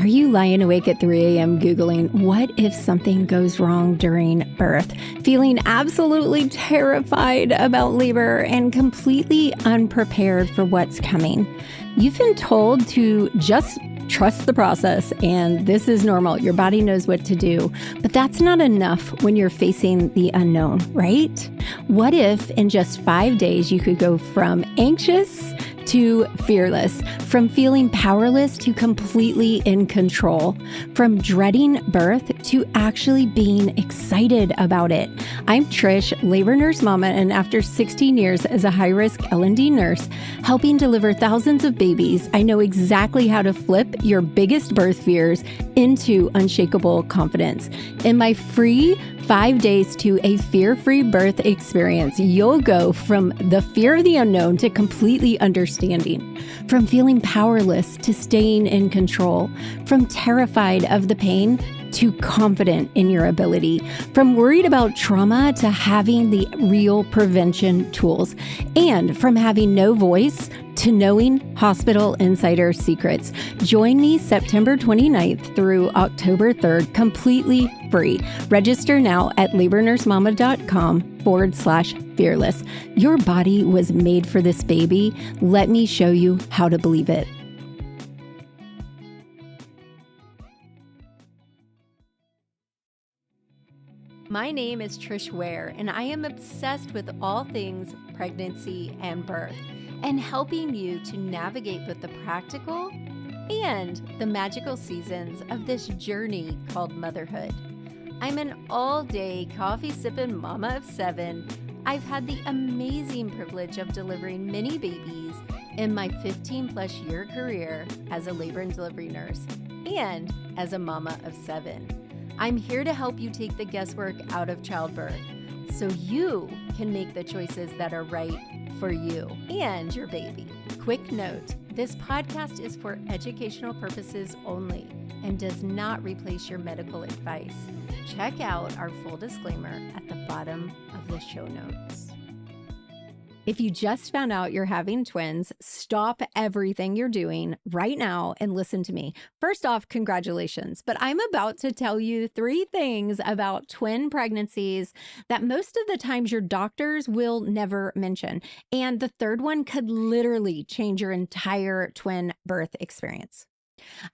Are you lying awake at 3 a.m. Googling, what if something goes wrong during birth? Feeling absolutely terrified about labor and completely unprepared for what's coming? You've been told to just trust the process and this is normal. Your body knows what to do. But that's not enough when you're facing the unknown, right? What if in just 5 days you could go from anxious to fearless, from feeling powerless to completely in control, from dreading birth to actually being excited about it? I'm Trish, labor nurse mama, and after 16 years as a high-risk L&D nurse, helping deliver thousands of babies, I know exactly how to flip your biggest birth fears into unshakable confidence. In my free 5 days to a fear-free birth experience, you'll go from the fear of the unknown to completely understanding, from feeling powerless to staying in control, from terrified of the pain to confident in your ability, from worried about trauma to having the real prevention tools, and from having no voice to knowing hospital insider secrets. Join me September 29th through October 3rd, completely free. Register now at labornursemama.com/fearless. Your body was made for this baby. Let me show you how to believe it. My name is Trish Ware, and I am obsessed with all things pregnancy and birth, and helping you to navigate both the practical and the magical seasons of this journey called motherhood. I'm an all-day coffee-sipping mama of 7. I've had the amazing privilege of delivering many babies in my 15-plus year career as a labor and delivery nurse and as a mama of 7. I'm here to help you take the guesswork out of childbirth so you can make the choices that are right for you and your baby. Quick note, this podcast is for educational purposes only and does not replace your medical advice. Check out our full disclaimer at the bottom of the show notes. If you just found out you're having twins, stop everything you're doing right now and listen to me. First off, congratulations, but I'm about to tell you 3 things about twin pregnancies that most of the times your doctors will never mention. And the third one could literally change your entire twin birth experience.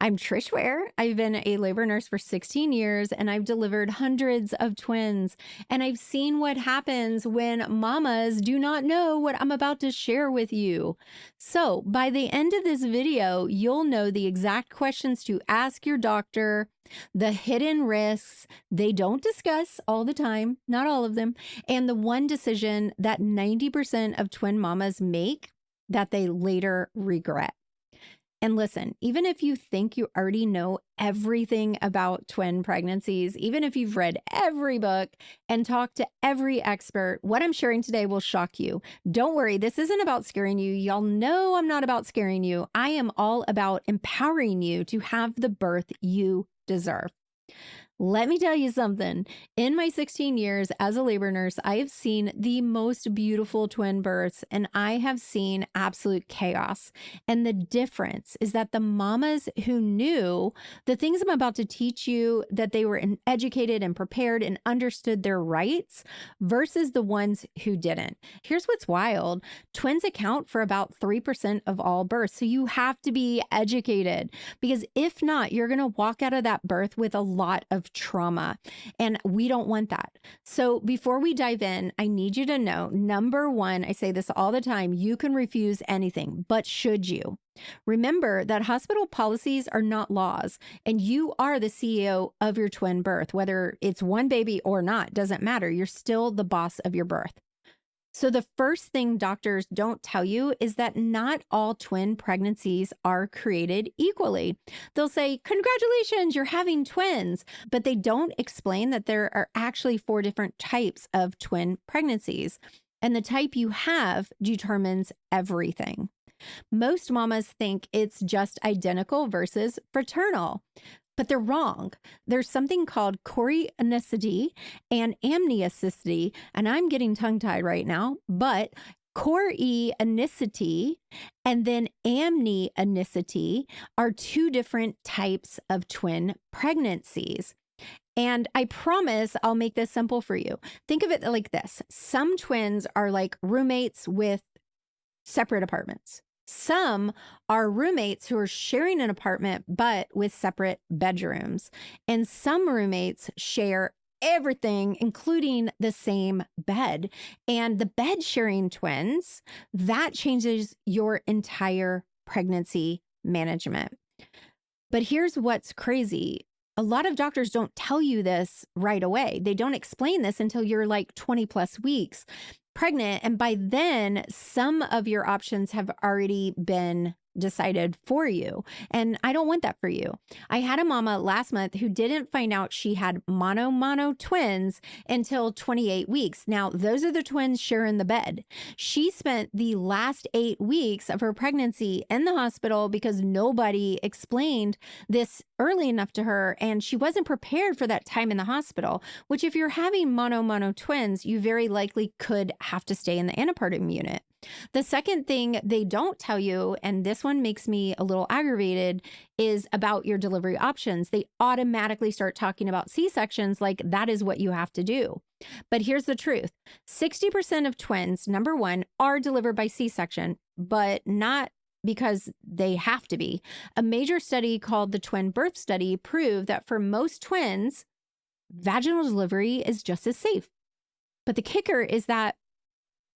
I'm Trish Ware. I've been a labor nurse for 16 years and I've delivered hundreds of twins. And I've seen what happens when mamas do not know what I'm about to share with you. So by the end of this video, you'll know the exact questions to ask your doctor, the hidden risks they don't discuss all the time, not all of them, and the one decision that 90% of twin mamas make that they later regret. And listen, even if you think you already know everything about twin pregnancies, even if you've read every book and talked to every expert, what I'm sharing today will shock you. Don't worry, this isn't about scaring you. Y'all know I'm not about scaring you. I am all about empowering you to have the birth you deserve. Let me tell you something. In my 16 years as a labor nurse, I have seen the most beautiful twin births and I have seen absolute chaos. And the difference is that the mamas who knew the things I'm about to teach you, that they were educated and prepared and understood their rights versus the ones who didn't. Here's what's wild. Twins account for about 3% of all births. So you have to be educated because if not, you're going to walk out of that birth with a lot of trauma. And we don't want that. So before we dive in, I need you to know, number one, I say this all the time, you can refuse anything, but should you? Remember that hospital policies are not laws, and you are the CEO of your twin birth, whether it's one baby or not, doesn't matter. You're still the boss of your birth. So the first thing doctors don't tell you is that not all twin pregnancies are created equally. They'll say, congratulations, you're having twins, but they don't explain that there are actually 4 different types of twin pregnancies. And the type you have determines everything. Most mamas think it's just identical versus fraternal. But they're wrong. There's something called chorionicity and amnionicity, and I'm getting tongue-tied right now, but Core E anicity and then amneanicity are two different types of twin pregnancies. And I promise I'll make this simple for you. Think of it like this. Some twins are like roommates with separate apartments. Some are roommates who are sharing an apartment, but with separate bedrooms. And some roommates share everything, including the same bed. And the bed sharing twins, that changes your entire pregnancy management. But here's what's crazy. A lot of doctors don't tell you this right away. They don't explain this until you're like 20 plus weeks pregnant. And by then, some of your options have already been decided for you. And I don't want that for you. I had a mama last month who didn't find out she had mono twins until 28 weeks. Now, those are the twins sharing the bed. She spent the last 8 weeks of her pregnancy in the hospital because nobody explained this early enough to her, and she wasn't prepared for that time in the hospital, which if you're having mono twins, you very likely could have to stay in the antepartum unit. The second thing they don't tell you, and this one makes me a little aggravated, is about your delivery options. They automatically start talking about C-sections like that is what you have to do. But here's the truth. 60% of twins, number one, are delivered by C-section, but not because they have to be. A major study called the Twin Birth Study proved that for most twins, vaginal delivery is just as safe. But the kicker is that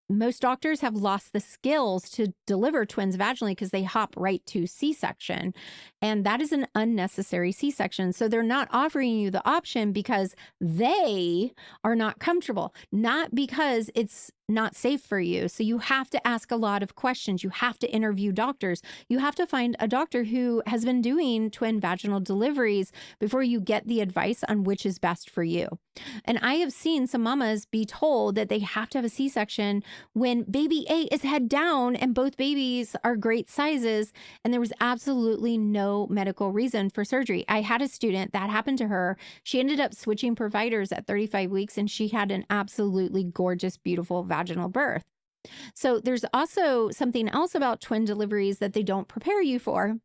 most doctors have lost the skills to deliver twins vaginally because they hop right to C-section. And that is an unnecessary C-section. So they're not offering you the option because they are not comfortable, not because it's not safe for you. So you have to ask a lot of questions. You have to interview doctors. You have to find a doctor who has been doing twin vaginal deliveries before you get the advice on which is best for you. And I have seen some mamas be told that they have to have a C-section when baby A is head down and both babies are great sizes. And there was absolutely no medical reason for surgery. I had a student that happened to her. She ended up switching providers at 35 weeks and she had an absolutely gorgeous, beautiful vaginal birth. So there's also something else about twin deliveries that they don't prepare you for.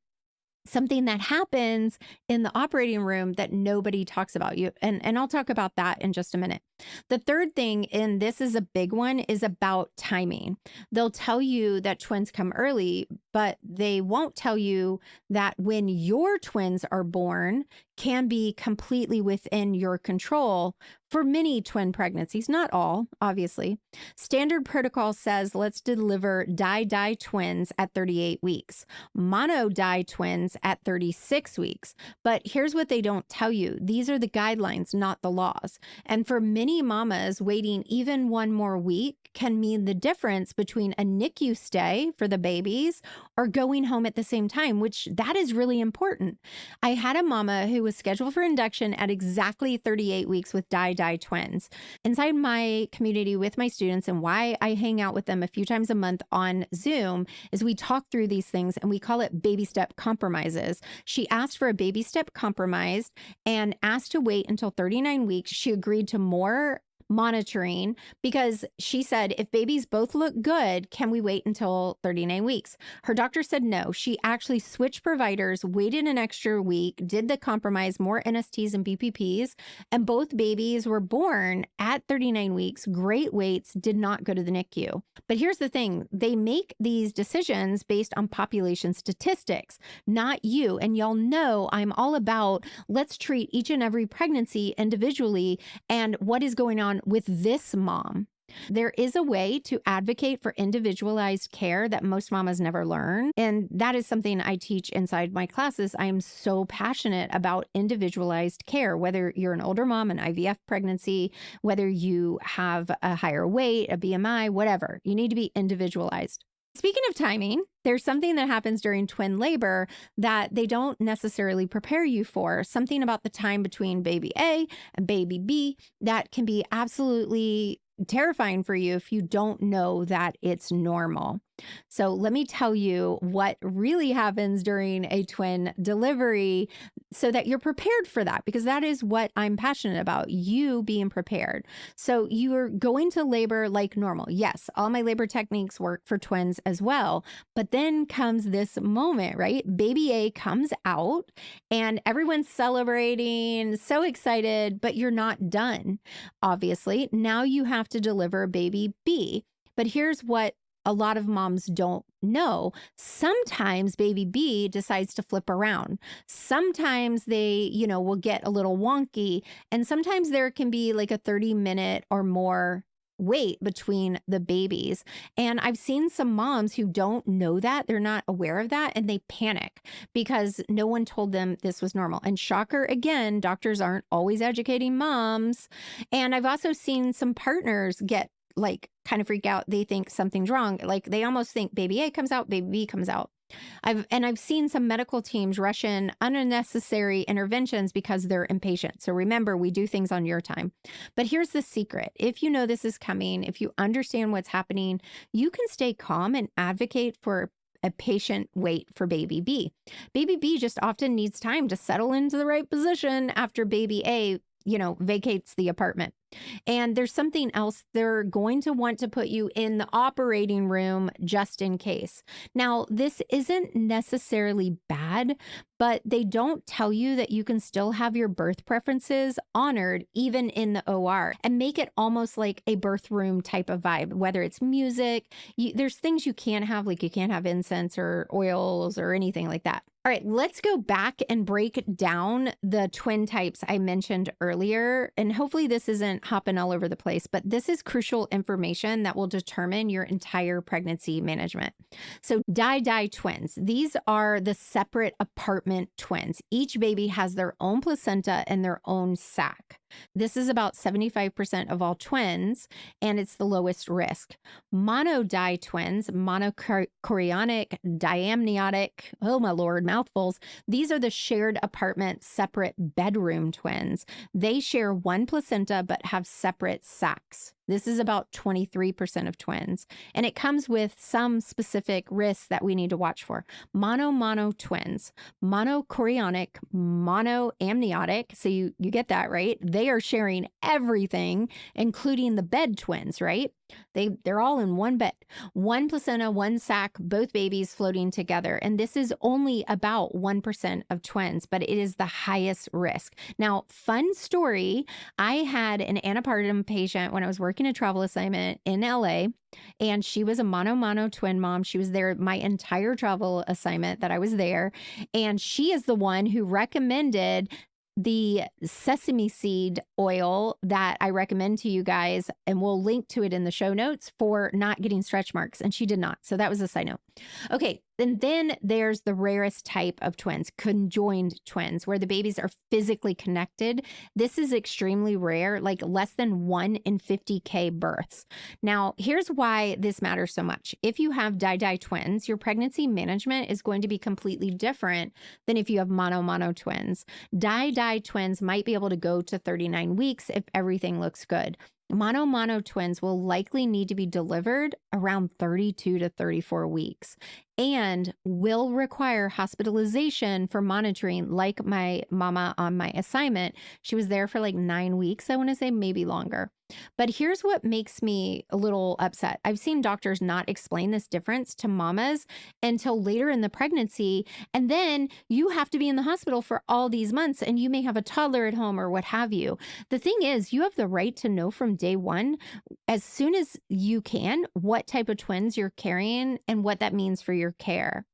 Something that happens in the operating room that nobody talks about you. And I'll talk about that in just a minute. The third thing, and this is a big one, is about timing. They'll tell you that twins come early, but they won't tell you that when your twins are born can be completely within your control for many twin pregnancies, not all, obviously. Standard protocol says let's deliver di twins at 38 weeks, mono di twins at 36 weeks. But here's what they don't tell you. These are the guidelines, not the laws. And for many mamas, waiting even one more week can mean the difference between a NICU stay for the babies or going home at the same time, which that is really important. I had a mama who was scheduled for induction at exactly 38 weeks with di twins. Inside my community with my students, and why I hang out with them a few times a month on Zoom, is we talk through these things and we call it baby step compromises. She asked for a baby step compromise and asked to wait until 39 weeks. She agreed to more monitoring because she said, if babies both look good, can we wait until 39 weeks? Her doctor said no. She actually switched providers, waited an extra week, did the compromise, more NSTs and BPPs, and both babies were born at 39 weeks, great weights, did not go to the NICU. But here's the thing, they make these decisions based on population statistics, not you. And y'all know I'm all about let's treat each and every pregnancy individually and what is going on with this mom. There is a way to advocate for individualized care that most mamas never learn. And that is something I teach inside my classes. I am so passionate about individualized care, whether you're an older mom, an IVF pregnancy, whether you have a higher weight, a BMI, whatever, you need to be individualized. Speaking of timing, there's something that happens during twin labor that they don't necessarily prepare you for, something about the time between baby A and baby B that can be absolutely terrifying for you if you don't know that it's normal. So let me tell you what really happens during a twin delivery so that you're prepared for that, because that is what I'm passionate about, you being prepared. So you're going to labor like normal. Yes, all my labor techniques work for twins as well. But then comes this moment, right? Baby A comes out and everyone's celebrating, so excited, but you're not done. Obviously, now you have to deliver baby B. But here's what a lot of moms don't know. Sometimes baby B decides to flip around. Sometimes they, will get a little wonky. And sometimes there can be like a 30-minute or more wait between the babies. And I've seen some moms who don't know that, they're not aware of that, and they panic because no one told them this was normal. And shocker again, doctors aren't always educating moms. And I've also seen some partners get kind of freak out. They think something's wrong. Like they almost think baby A comes out, baby B comes out. I've seen some medical teams rush in unnecessary interventions because they're impatient. So remember, we do things on your time. But here's the secret. If you know this is coming, if you understand what's happening, you can stay calm and advocate for a patient wait for baby B. Baby B just often needs time to settle into the right position after baby A, vacates the apartment. And there's something else. They're going to want to put you in the operating room just in case. Now, this isn't necessarily bad, but they don't tell you that you can still have your birth preferences honored even in the OR and make it almost like a birth room type of vibe, whether it's music. There's things you can't have, like you can't have incense or oils or anything like that. All right, let's go back and break down the twin types I mentioned earlier. And hopefully this isn't hopping all over the place, but this is crucial information that will determine your entire pregnancy management. So di twins, these are the separate apartment twins. Each baby has their own placenta and their own sac. This is about 75% of all twins, and it's the lowest risk. Mono-di twins, monochorionic, diamniotic, oh my Lord, mouthfuls. These are the shared apartment, separate bedroom twins. They share one placenta but have separate sacs. This is about 23% of twins, and it comes with some specific risks that we need to watch for. Mono twins, monochorionic, monoamniotic. So you get that, right? They are sharing everything, including the bed twins, right? They're all in one bed, one placenta, one sac, both babies floating together. And this is only about 1% of twins, but it is the highest risk. Now, fun story. I had an antepartum patient when I was working a travel assignment in LA, and she was a mono twin mom. She was there my entire travel assignment that I was there. And she is the one who recommended the sesame seed oil that I recommend to you guys, and we'll link to it in the show notes, for not getting stretch marks. And she did not. So that was a side note. Okay. And then there's the rarest type of twins, conjoined twins, where the babies are physically connected. This is extremely rare, like less than 1 in 50K births. Now, here's why this matters so much. If you have di twins, your pregnancy management is going to be completely different than if you have mono twins. Di twins might be able to go to 39 weeks if everything looks good. Mono twins will likely need to be delivered around 32 to 34 weeks and will require hospitalization for monitoring, like my mama on my assignment. She was there for like 9 weeks, I want to say, maybe longer. But here's what makes me a little upset. I've seen doctors not explain this difference to mamas until later in the pregnancy. And then you have to be in the hospital for all these months, and you may have a toddler at home or what have you. The thing is, you have the right to know from day one, as soon as you can, what type of twins you're carrying and what that means for your care.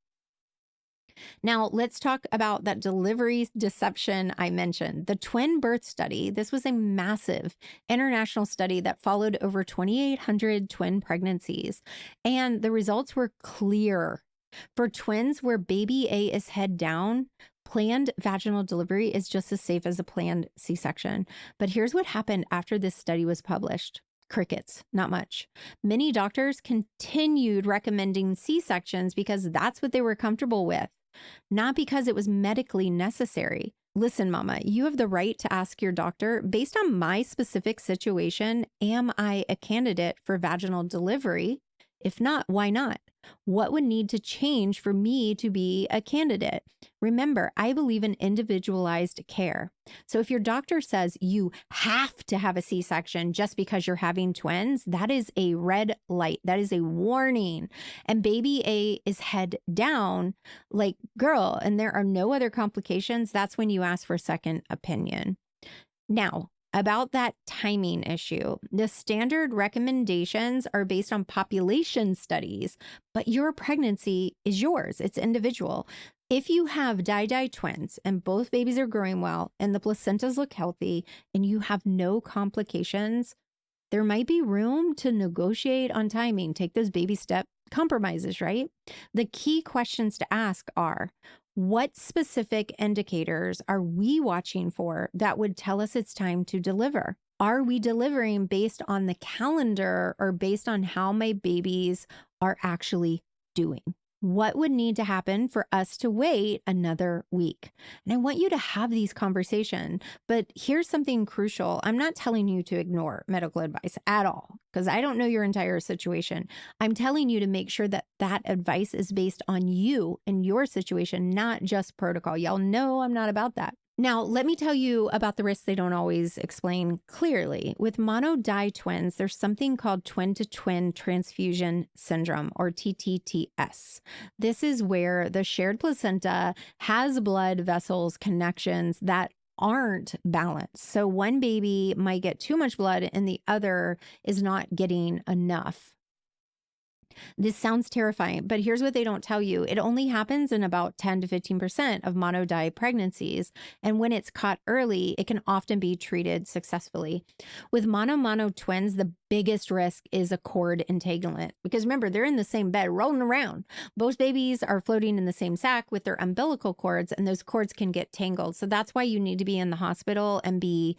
Now, let's talk about that delivery deception I mentioned. The twin birth study, this was a massive international study that followed over 2,800 twin pregnancies, and the results were clear. For twins where baby A is head down, planned vaginal delivery is just as safe as a planned C-section. But here's what happened after this study was published. Crickets, not much. Many doctors continued recommending C-sections because that's what they were comfortable with, not because it was medically necessary. Listen, mama, you have the right to ask your doctor, based on my specific situation, am I a candidate for vaginal delivery? If not, why not? What would need to change for me to be a candidate? Remember, I believe in individualized care. So if your doctor says you have to have a C-section just because you're having twins, that is a red light. That is a warning. And baby A is head down, like, girl, and there are no other complications. That's when you ask for a second opinion. Now, about that timing issue, the standard recommendations are based on population studies, but your pregnancy is yours. It's individual. If you have di twins and both babies are growing well and the placentas look healthy and you have no complications, there might be room to negotiate on timing, take those baby step compromises, right? The key questions to ask are, what specific indicators are we watching for that would tell us it's time to deliver? Are we delivering based on the calendar or based on how my babies are actually doing? What would need to happen for us to wait another week? And I want you to have these conversations. But here's something crucial. I'm not telling you to ignore medical advice at all, because I don't know your entire situation. I'm telling you to make sure that that advice is based on you and your situation, not just protocol. Y'all know I'm not about that. Now, let me tell you about the risks they don't always explain clearly. With mono-di twins, there's something called twin-to-twin transfusion syndrome, or TTTS. This is where the shared placenta has blood vessels connections that aren't balanced. So one baby might get too much blood and the other is not getting enough. This sounds terrifying, but here's what they don't tell you. It only happens in about 10 to 15% of mono-di pregnancies. And when it's caught early, it can often be treated successfully. With mono twins, the biggest risk is a cord entanglement. Because remember, they're in the same bed rolling around. Both babies are floating in the same sack with their umbilical cords, and those cords can get tangled. So that's why you need to be in the hospital and be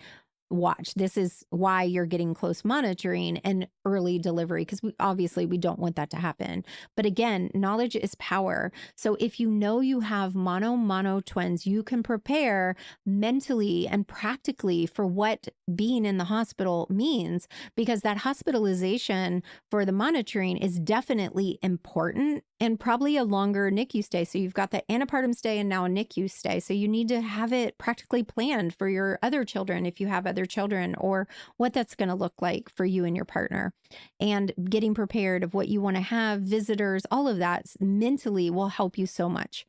watch. This is why you're getting close monitoring and early delivery, because we don't want that to happen. But again, knowledge is power. So if you know you have mono twins, you can prepare mentally and practically for what being in the hospital means, because that hospitalization for the monitoring is definitely important, and probably a longer NICU stay. So you've got the antepartum stay and now a NICU stay. So you need to have it practically planned for your other children, if you have other children, or what that's going to look like for you and your partner. And getting prepared of what you want to have, visitors, all of that mentally will help you so much.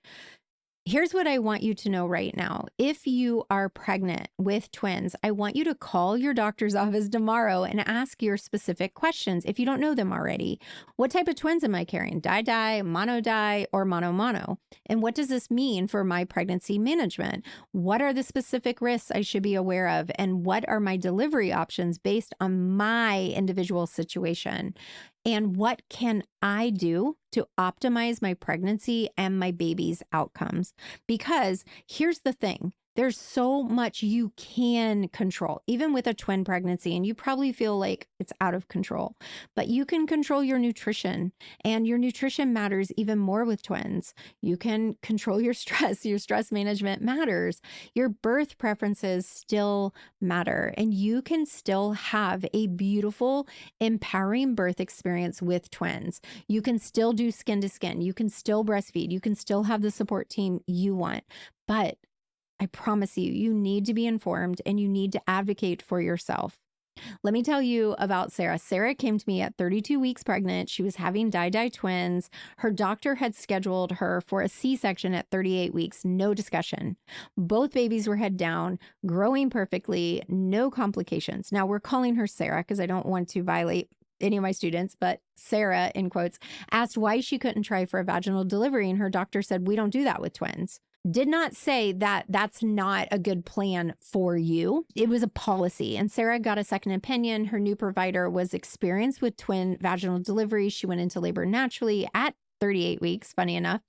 Here's what I want you to know right now. If you are pregnant with twins, I want you to call your doctor's office tomorrow and ask your specific questions if you don't know them already. What type of twins am I carrying? Di, mono-di, or mono-mono? And what does this mean for my pregnancy management? What are the specific risks I should be aware of? And what are my delivery options based on my individual situation? And what can I do to optimize my pregnancy and my baby's outcomes? Because here's the thing. There's so much you can control, even with a twin pregnancy, and you probably feel like it's out of control, but you can control your nutrition, and your nutrition matters even more with twins. You can control your stress management matters. Your birth preferences still matter, and you can still have a beautiful, empowering birth experience with twins. You can still do skin to skin. You can still breastfeed. You can still have the support team you want, but I promise you, you need to be informed and you need to advocate for yourself. Let me tell you about Sarah. Sarah came to me at 32 weeks pregnant. She was having di twins. Her doctor had scheduled her for a C-section at 38 weeks. No discussion. Both babies were head down, growing perfectly, no complications. Now we're calling her Sarah because I don't want to violate any of my students, but Sarah, in quotes, asked why she couldn't try for a vaginal delivery. And her doctor said, we don't do that with twins. Did not say that that's not a good plan for you. It was a policy. And Sarah got a second opinion. Her new provider was experienced with twin vaginal delivery. She went into labor naturally at 38 weeks, funny enough,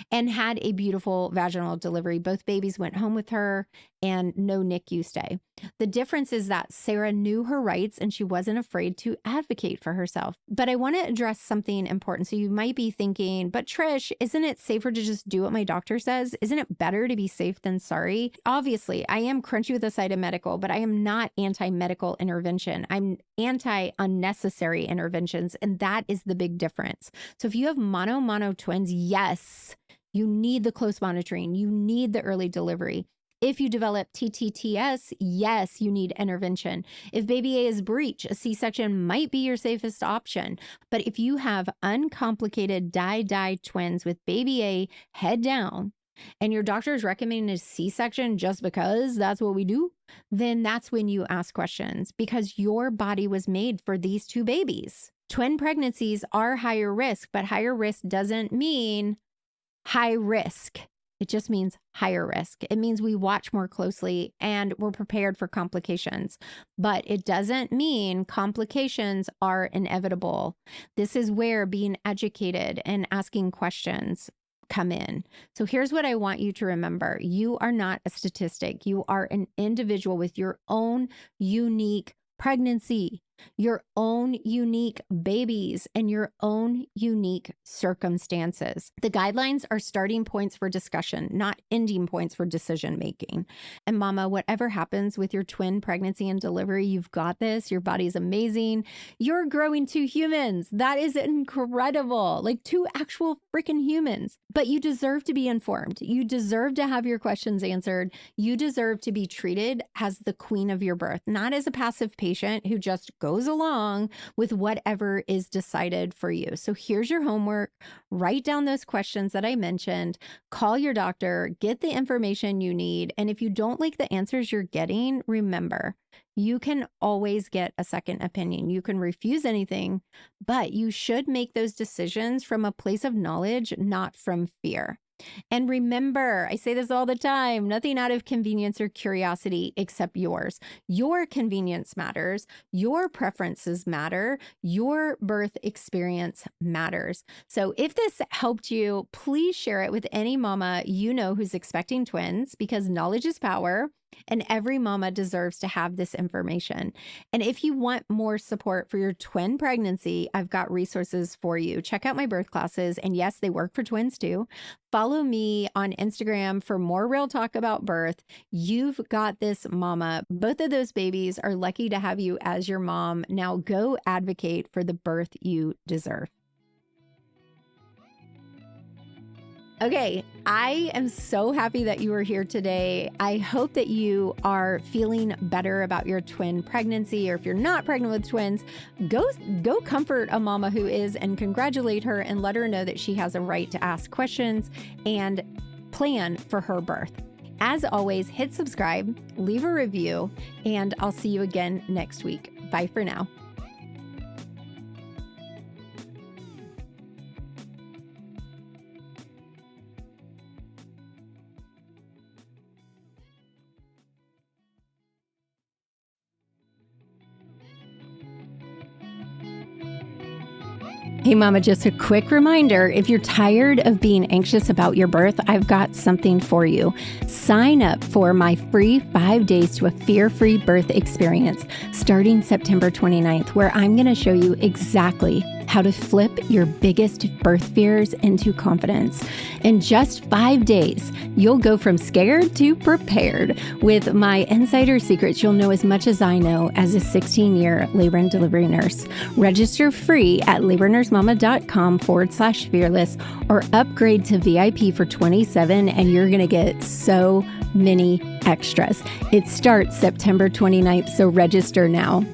and had a beautiful vaginal delivery. Both babies went home with her and no NICU stay. The difference is that Sarah knew her rights and she wasn't afraid to advocate for herself. But I want to address something important. So you might be thinking, but Trish, isn't it safer to just do what my doctor says? Isn't it better to be safe than sorry? Obviously, I am crunchy with the side of medical, but I am not anti-medical intervention. I'm anti-unnecessary interventions, and that is the big difference. So if you have mono twins, yes, you need the close monitoring. You need the early delivery. If you develop TTTS, yes, you need intervention. If baby A is breech, a C-section might be your safest option. But if you have uncomplicated die twins with baby A head down, and your doctor is recommending a C-section just because that's what we do, then that's when you ask questions, because your body was made for these two babies. Twin pregnancies are higher risk, but higher risk doesn't mean high risk. It just means higher risk. It means we watch more closely and we're prepared for complications, but it doesn't mean complications are inevitable. This is where being educated and asking questions come in. So here's what I want you to remember. You are not a statistic. You are an individual with your own unique pregnancy, your own unique babies, and your own unique circumstances. The guidelines are starting points for discussion, not ending points for decision making. And mama, whatever happens with your twin pregnancy and delivery, you've got this. Your body's amazing. You're growing two humans. That is incredible. Like two actual freaking humans. But you deserve to be informed. You deserve to have your questions answered. You deserve to be treated as the queen of your birth, not as a passive patient who just goes along with whatever is decided for you. So here's your homework. Write down those questions that I mentioned. Call your doctor, get the information you need. And if you don't like the answers you're getting, remember, you can always get a second opinion. You can refuse anything, but you should make those decisions from a place of knowledge, not from fear. And remember, I say this all the time, nothing out of convenience or curiosity except yours. Your convenience matters. Your preferences matter. Your birth experience matters. So if this helped you, please share it with any mama you know who's expecting twins, because knowledge is power. And every mama deserves to have this information. And if you want more support for your twin pregnancy, I've got resources for you. Check out my birth classes. And yes, they work for twins too. Follow me on Instagram for more real talk about birth. You've got this, mama. Both of those babies are lucky to have you as your mom. Now go advocate for the birth you deserve. Okay, I am so happy that you are here today. I hope that you are feeling better about your twin pregnancy, or if you're not pregnant with twins, go comfort a mama who is and congratulate her and let her know that she has a right to ask questions and plan for her birth. As always, hit subscribe, leave a review, and I'll see you again next week. Bye for now. Hey mama, just a quick reminder, if you're tired of being anxious about your birth, I've got something for you. Sign up for my free 5 days to a fear-free birth experience starting September 29th, where I'm going to show you exactly how to flip your biggest birth fears into confidence. In just 5 days, you'll go from scared to prepared. With my insider secrets, you'll know as much as I know as a 16-year labor and delivery nurse. Register free at labornursemama.com/fearless or upgrade to VIP for $27, and you're going to get so many extras. It starts September 29th, so register now.